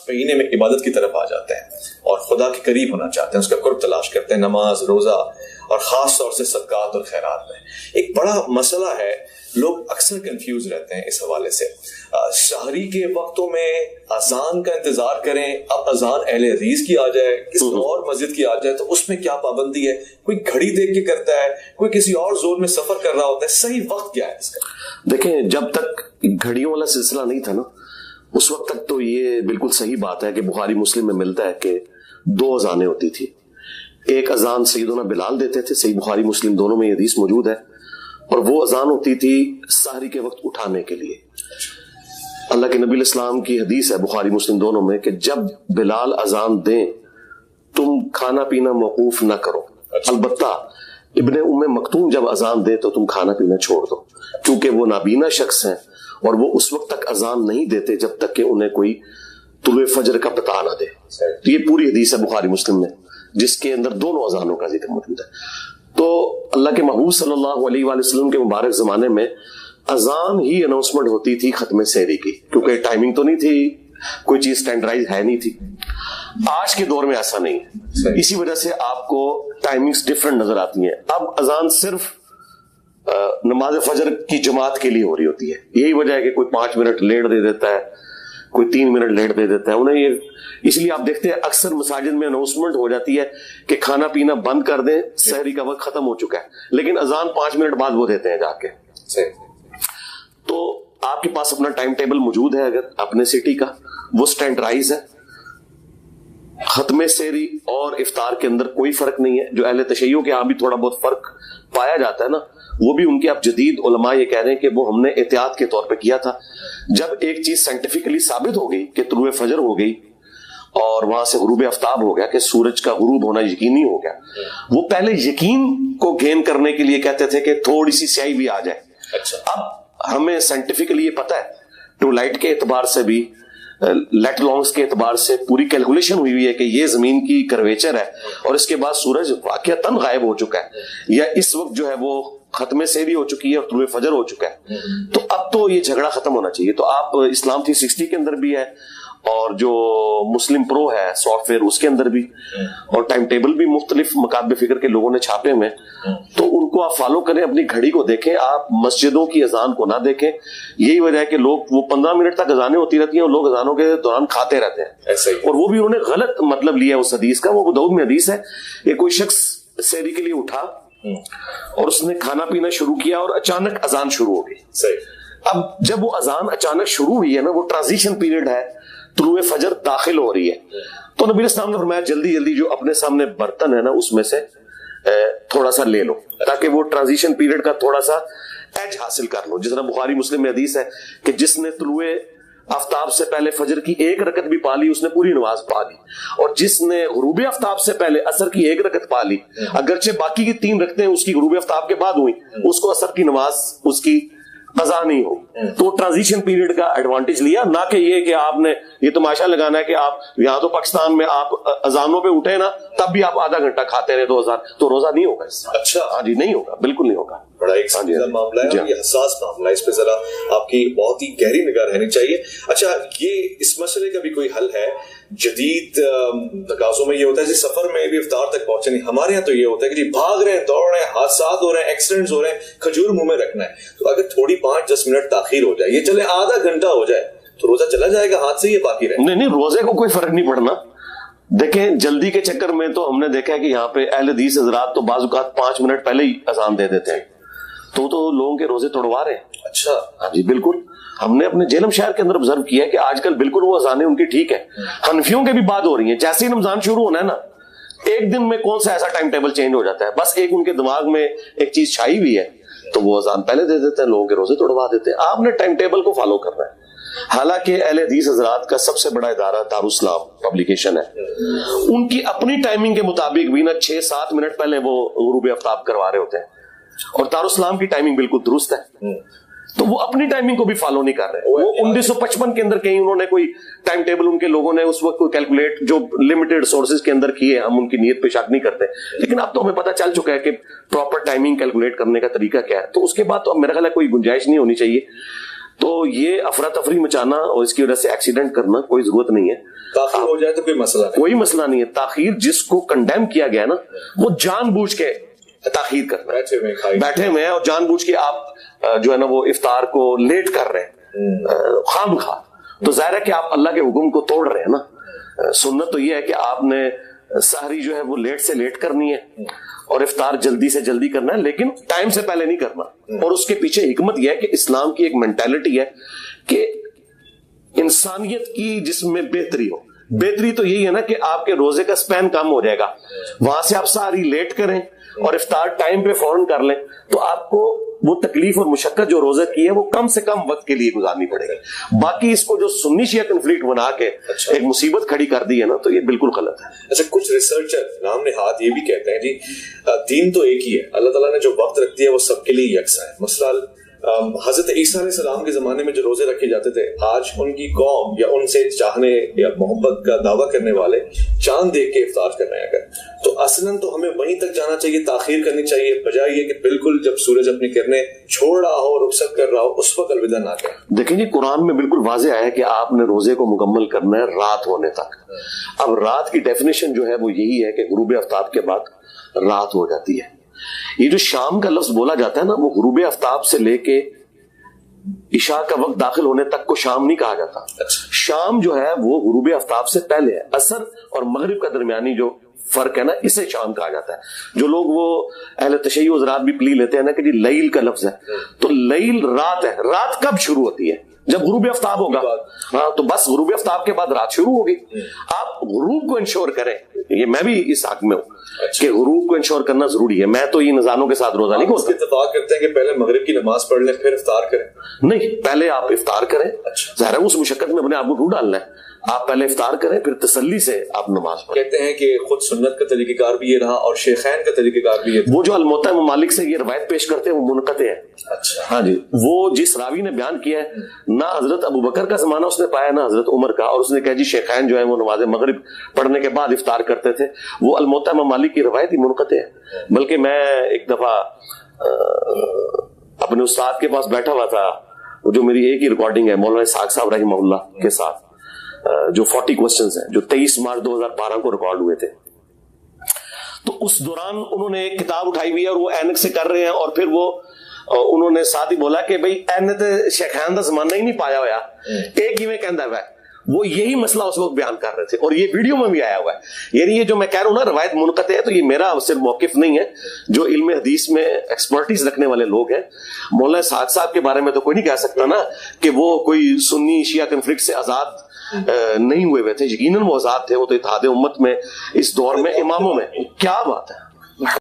مہینے میں عبادت کی طرف آ جاتے ہیں اور خدا کے قریب ہونا چاہتے ہیں، اس کا قرب تلاش کرتے ہیں نماز، روزہ اور خاص طور سے صدقات اور خیرات میں۔ ایک بڑا مسئلہ ہے، لوگ اکثر کنفیوز رہتے ہیں اس حوالے سے۔ شہری کے وقتوں میں اذان کا انتظار کریں، اب اذان اہل حدیث کی آ جائے، کسی اور مسجد کی آ جائے تو اس میں کیا پابندی ہے؟ کوئی گھڑی دیکھ کے کرتا ہے، کوئی کسی اور زون میں سفر کر رہا ہوتا ہے، صحیح وقت کیا ہے اس کا؟ دیکھیں، جب تک گھڑیوں والا سلسلہ نہیں تھا نا، اس وقت تک تو یہ بالکل صحیح بات ہے کہ بخاری مسلم میں ملتا ہے کہ 2 اذانیں ہوتی تھی۔ ایک اذان سیدنا بلال دیتے تھے، صحیح بخاری مسلم دونوں میں یہ حدیث موجود ہے، اور وہ اذان ہوتی تھی سحری کے وقت اٹھانے کے لیے۔ اللہ کے نبی علیہ السلام کی حدیث ہے بخاری مسلم دونوں میں کہ جب بلال اذان دیں تم کھانا پینا موقوف نہ کرو، البتہ ابن ام مکتوم جب اذان دے تو تم کھانا پینا چھوڑ دو، کیونکہ وہ نابینا شخص ہیں اور وہ اس وقت تک اذان نہیں دیتے جب تک کہ انہیں کوئی طلوع فجر کا پتہ نہ دے۔ تو یہ پوری حدیث ہے بخاری مسلم میں جس کے اندر دونوں اذانوں کا ذکر موجود ہے۔ تو اللہ کے محبوب صلی اللہ علیہ وآلہ وسلم کے مبارک زمانے میں اذان ہی اناؤنسمنٹ ہوتی تھی ختم سحری کی، کیونکہ ٹائمنگ تو نہیں تھی، کوئی چیز سٹینڈرڈائز ہے نہیں تھی۔ آج کے دور میں ایسا نہیں ہے، اسی وجہ سے آپ کو ٹائمنگز ڈیفرنٹ نظر آتی ہیں۔ اب اذان صرف نماز فجر کی جماعت کے لیے ہو رہی ہوتی ہے، یہی وجہ ہے کہ کوئی 5 منٹ لیٹ دے دیتا ہے، کوئی 3 منٹ لیٹ دے دیتا ہے انہیں یہ، اس لیے آپ دیکھتے ہیں اکثر مساجد میں اناؤنسمنٹ ہو جاتی ہے کہ کھانا پینا بند کر دیں، سحری کا وقت ختم ہو چکا ہے، لیکن اذان 5 منٹ بعد وہ دیتے ہیں جا کے۔ تو آپ کے پاس اپنا ٹائم ٹیبل موجود ہے، اگر اپنے سٹی کا وہ سٹینڈرائز ہے، ختم سحری اور افطار کے اندر کوئی فرق نہیں ہے۔ جو اہل تشیع کے یہاں بھی تھوڑا بہت فرق پایا جاتا ہے نا، وہ بھی ان کے اب جدید علماء یہ کہہ رہے ہیں کہ وہ ہم نے احتیاط کے طور پہ کیا تھا۔ جب ایک چیز سائنٹیفکلی ثابت ہو گئی کہ طلوع فجر ہو گئی اور وہاں سے غروب آفتاب ہو گیا، کہ سورج کا غروب ہونا یقینی ہو گیا، وہ پہلے یقین کو گین کرنے کے لیے کہتے تھے کہ تھوڑی سی سیاہی بھی آ جائے۔ اب ہمیں سائنٹیفکلی یہ پتا ہے، ٹو لائٹ کے اعتبار سے بھی، لیٹ لانگس کے اعتبار سے پوری کیلکولیشن ہوئی ہے کہ یہ زمین کی کرویچر ہے اور اس کے بعد سورج واقعتاً غائب ہو چکا ہے، یا اس وقت جو ہے وہ ختم سحری ہو چکی ہے اور طلوع فجر ہو چکا ہے۔ تو اب تو یہ جھگڑا ختم ہونا چاہیے۔ تو آپ اسلام 360 کے اندر بھی ہے، اور جو مسلم پرو ہے سافٹ ویئر اس کے اندر بھی، اور ٹائم ٹیبل بھی مختلف مکاتب فکر کے لوگوں نے چھاپے میں، تو ان کو آپ فالو کریں، اپنی گھڑی کو دیکھیں، آپ مسجدوں کی اذان کو نہ دیکھیں۔ یہی وجہ ہے کہ لوگ وہ 15 منٹ تک اذانیں ہوتی رہتی ہیں اور لوگ اذانوں کے دوران کھاتے رہتے ہیں، اور وہ بھی انہوں نے غلط مطلب لیا اس حدیث کا۔ وہ ابو داؤد میں حدیث ہے کہ کوئی شخص سحری کے لیے اٹھا اور اس نے کھانا پینا شروع کیا اور اچانک اذان شروع ہو گئی۔ اب جب وہ اذان اچانک شروع ہوئی ہے نا، وہ ٹرانزیشن پیریڈ ہے، طلوع فجر داخل ہو رہی ہے، تو نبی علیہ السلام نے فرمایا جلدی جلدی جو اپنے سامنے برتن ہے نا اس میں سے تھوڑا سا لے لو، تاکہ وہ ٹرانزیشن پیریڈ کا تھوڑا سا ایج حاصل کر لو۔ جس طرح بخاری مسلم میں حدیث ہے کہ جس نے طلوع آفتاب سے پہلے فجر کی 1 رکعت بھی پا لی اس نے پوری نماز پا لی، اور جس نے غروب آفتاب سے پہلے عصر کی 1 رکعت پا لی، اگرچہ باقی کی 3 رکعتیں اس کی غروب آفتاب کے بعد ہوئی، اس کو عصر کی نماز اس کی قضا نہیں ہو۔ تو ٹرانزیشن پیریڈ کا ایڈوانٹیج لیا، نہ کہ یہ کہ آپ نے یہ تماشا لگانا ہے کہ آپ یہاں تو پاکستان میں آپ اذانوں پہ اٹھے نا تب بھی آپ آدھا گھنٹہ کھاتے رہے 2000، تو روزہ نہیں ہوگا اس سے۔ اچھا، ہاں جی، نہیں ہوگا، بالکل نہیں ہوگا۔ بڑا ایک سنجیدہ معاملہ ہے اور یہ حساس معاملہ ہے، اس پہ ذرا آپ کی بہت ہی گہری نگاہ رہنی چاہیے۔ اچھا، یہ اس مسئلے کا بھی کوئی حل ہے؟ جدید تقاضوں میں یہ ہوتا ہے جی سفر میں بھی افطار تک پہنچے نہیں، ہمارے یہاں تو یہ ہوتا ہے کہ جی بھاگ رہے ہیں، دوڑ رہے ہیں، حادثات ہو رہے ہیں، ایکسیڈنٹس ہو رہے ہیں، کھجور منہ میں رکھنا ہے، تو اگر تھوڑی 5-10 منٹ تاخیر ہو جائے، یہ چلے آدھا گھنٹہ ہو جائے تو روزہ چلا جائے گا ہاتھ سے، یہ باقی رہے؟ نہیں، روزے کو کوئی فرق نہیں پڑنا۔ دیکھیں، جلدی کے چکر میں تو ہم نے دیکھا ہے کہ یہاں پہ اہل حدیث حضرات تو بعض اوقات 5 منٹ پہلے ہی اذان دے دیتے ہیں، تو لوگوں کے روزے توڑوا رہے ہیں۔ اچھا، ہاں جی، بالکل۔ ہم نے اپنے جیلم شہر کے اندر آبزرو کیا ہے کہ آج کل بالکل وہ اذانیں ان کی ٹھیک ہے، حنفیوں کے بھی بعد ہو رہی ہیں۔ جیسے ہی رمضان شروع ہونا ہے نا، ایک دن میں کون سا ایسا ٹائم ٹیبل چینج ہو جاتا ہے، بس ایک ان کے دماغ میں ایک چیز چھائی ہوئی ہے تو وہ اذان پہلے دے دیتے ہیں، لوگوں کے روزے توڑوا دیتے ہیں۔ آپ نے ٹائم ٹیبل کو فالو کرنا ہے۔ حالانکہ اہل حدیث حضرات کا سب سے بڑا ادارہ دارالاسلام پبلیکیشن ہے، ان کی اپنی ٹائمنگ کے مطابق بھی نا 6-7 منٹ پہلے وہ غروب آفتاب کروا رہے ہوتے ہیں، اور دارالاسلام کی ٹائمنگ بالکل درست ہے، تو وہ اپنی ٹائمنگ کو بھی فالو نہیں کر رہے۔ وہ 1955 کے اندر کہیں انہوں نے کوئی ٹائم ٹیبل ان کے لوگوں نے اس وقت کوئی کیلکولیٹ جو لمیٹڈ سورسز کے اندر کیے، ہم ان کی نیت پہ شک نہیں کرتے، لیکن اب تو ہمیں پتہ چل چکا ہے کہ پراپر ٹائمنگ کیلکولیٹ کرنے کا طریقہ کیا ہے، تو اس کے بعد تو اب میرا خیال ہے کوئی گنجائش نہیں ہونی چاہیے۔ تو یہ افراتفری مچانا اور اس کی وجہ سے ایکسیڈنٹ کرنا کوئی ضرورت نہیں ہے. تاخیر ہو جائے تو کوئی مسئلہ نہیں, کوئی مسئلہ نہیں ہے. تاخیر جس کو کنڈیم کیا گیا نا وہ جان بوجھ کے تاخیر کرنا ہے, بیٹھے ہوئے ہیں اور جان بوجھ کے آپ جو ہے نا وہ افطار کو لیٹ کر رہے ہیں خام خواہ, تو ظاہر ہے کہ آپ اللہ کے حکم کو توڑ رہے ہیں نا. سنت تو یہ ہے کہ آپ نے سحری جو ہے وہ لیٹ سے لیٹ کرنی ہے اور افطار جلدی سے جلدی کرنا ہے, لیکن ٹائم سے پہلے نہیں کرنا. اور اس کے پیچھے حکمت یہ ہے کہ اسلام کی ایک مینٹالٹی ہے کہ انسانیت کی جس میں بہتری ہو. بہتری تو یہی ہے نا کہ آپ کے روزے کا سپین کم ہو جائے گا, وہاں سے آپ ساری لیٹ کریں اور افطار ٹائم پہ فوراً کر لیں, تو آپ کو وہ تکلیف اور مشقت جو روزے کی ہے وہ کم سے کم وقت کے لیے گزارنی پڑے گی. باقی اس کو جو سنی شیعہ کنفلکٹ بنا کے ایک مصیبت کھڑی کر دی ہے نا, تو یہ بالکل غلط ہے. اچھا, کچھ ریسرچر نام نہاد یہ بھی کہتے ہیں جی دین تو ایک ہی ہے, اللہ تعالیٰ نے جو وقت رکھ دیا وہ سب کے لیے یکساں ہے. مثلا حضرت عیسیٰ علیہ السلام کے زمانے میں جو روزے رکھے جاتے تھے, آج ان کی قوم یا ان سے چاہنے یا محبت کا دعویٰ کرنے والے چاند دیکھ کے افطار کر رہے ہیں. اگر تو اصلاً تو ہمیں وہیں تک جانا چاہیے, تاخیر کرنی چاہیے, بجائے یہ کہ بالکل جب سورج اپنی کرنیں چھوڑ رہا ہو, رخصت کر رہا ہو, اس وقت الوداع نہ کہیں. دیکھیں جی, قرآن میں بالکل واضح آیا کہ آپ نے روزے کو مکمل کرنا ہے رات ہونے تک. اب رات کی ڈیفینیشن جو ہے وہ یہی ہے کہ غروب آفتاب کے بعد رات ہو جاتی ہے. یہ جو شام کا لفظ بولا جاتا ہے نا, وہ غروب آفتاب سے لے کے عشاء کا وقت داخل ہونے تک کو شام نہیں کہا جاتا. شام جو ہے وہ غروب آفتاب سے پہلے ہے. عصر اور مغرب کا درمیانی جو فرق ہے نا, اسے شام کہا جاتا ہے. جو لوگ وہ اہل تشیع حضرات بھی پلی لیتے ہیں نا کہ جی لیل کا لفظ ہے, تو لیل رات ہے. رات کب شروع ہوتی ہے؟ جب غروب آفتاب ہوگا. ہاں, تو بس غروب آفتاب کے بعد رات شروع ہوگی. آپ غروب کو انشور کریں, یہ میں بھی اس حق میں ہوں کہ غروب کو انشور کرنا ضروری ہے. میں تو یہ نظانوں کے ساتھ روزہ نہیں کھولتا. اتفاق کرتے ہیں کہ پہلے مغرب کی نماز پڑھ لیں پھر افطار کریں. نہیں, پہلے آپ افطار کریں. ظاہر ہے اس مشقت میں اپنے آپ کو کیوں ڈالنا ہے, آپ پہلے افطار کریں پھر تسلی سے آپ نماز پڑھیں. کہتے ہیں کہ خود سنت کا طریقہ کار بھی یہ رہا اور شیخین کا طریقہ کار بھی یہ رہا. وہ جو الموطا ممالک سے یہ روایت پیش کرتے ہیں وہ منقطع ہے. اچھا, ہاں جی, وہ جس راوی نے بیان کیا ہے نہ حضرت ابو بکر کا زمانہ اس نے پایا نہ حضرت عمر کا, اور اس نے کہا جی شیخین جو ہے وہ نماز مغرب پڑھنے کے بعد افطار کرتے تھے, وہ الموطا ممالک کی روایت ہی منقطع ہے. بلکہ میں ایک دفعہ اپنے استاد کے پاس بیٹھا ہوا تھا, جو میری ایک ہی ریکارڈنگ ہے مولانا اسحاق صاحب رحمہ اللہ کے ساتھ, جو 40 کوسچنز ہیں جو 23 مارچ 2012 کو ریکارڈ ہوئے تھے. تو اس دوران انہوں نے ایک کتاب اٹھائی ہوئی ہے اور وہ اینک سے کر رہے ہیں, اور پھر وہ انہوں نے ساتھ ہی بولا کہ بھائی این تے شیخین دا زمانہ ہی نہیں پایا ہوا, ایک ہی میں کہندا ہوا ہے. وہ یہی مسئلہ اس وقت بیان کر رہے تھے اور یہ ویڈیو میں بھی آیا ہوا ہے. یعنی یہ جو میں کہہ رہا ہوں نا روایت منقطع ہے, تو یہ میرا صرف موقف نہیں ہے, جو علم حدیث میں ایکسپرٹیز رکھنے والے لوگ ہیں. مولانا اسحاق صاحب کے بارے میں تو کوئی نہیں کہہ سکتا نا کہ وہ کوئی سنی شیعہ کنفلکٹ سے آزاد نہیں ہوئے تھے. یقیناً وہ آزاد تھے, وہ تو اتحاد امت میں اس دور میں اماموں میں. کیا بات ہے.